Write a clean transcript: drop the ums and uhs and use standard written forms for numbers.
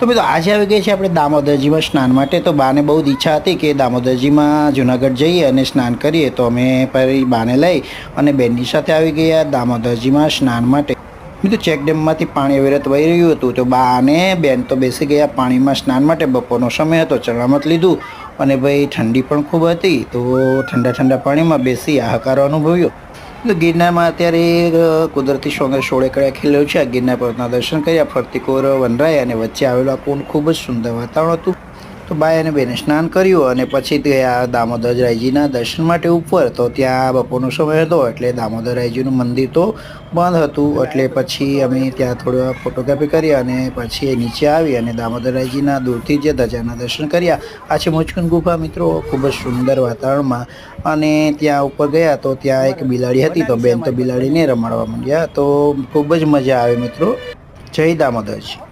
તો મિત્રો આજે આવી ગઈ છે આપણે દામોદરજીમાં સ્નાન માટે। તો બાને બહુ જ ઈચ્છા હતી કે દામોદરજીમાં જુનાગઢ જઈએ અને સ્નાન કરીએ। તો અમે પછી બાને લઈ અને બેનની સાથે આવી ગયા દામોદરજીમાં સ્નાન માટે। મિત્રો ચેકડેમમાંથી પાણી અવિરત વહી રહ્યું હતું। તો બા અને બેન તો બેસી ગયા પાણીમાં સ્નાન માટે। બપોરનો સમય હતો, ચરણામત લીધું અને ભાઈ ઠંડી પણ ખૂબ હતી। તો ઠંડા ઠંડા પાણીમાં બેસી હાહાકાર અનુભવ્યો। તો ગિરનારમાં અત્યારે કુદરતી સોળેકળા ખીલેલું છે। ગિરનાર પર્વતના દર્શન કર્યા, ફરતી કોર વનરાય અને વચ્ચે આવેલો આ કુંડ ખૂબ જ સુંદર વાતાવરણ હતું। તો બાય અને બેને સ્નાન કર્યું અને પછી ગયા દામોદરજીના દર્શન માટે ઉપર। તો ત્યાં બપોરનો સમય હતો એટલે દામોદરજીનું મંદિર તો બંધ હતું। એટલે પછી અમે ત્યાં થોડો ફોટોગ્રાફી કરી અને પછી નીચે આવી અને દામોદરજીના દૂરથી જે ધજાના દર્શન કર્યા। આ છે મુચકુંદ ગુફા મિત્રો, ખૂબ જ સુંદર વાતાવરણમાં। અને ત્યાં ઉપર ગયા તો ત્યાં એક બિલાડી હતી। તો બેન તો બિલાડીને રમાડવા માંડ્યા। તો ખૂબ જ મજા આવે મિત્રો। જય દામોદરજી।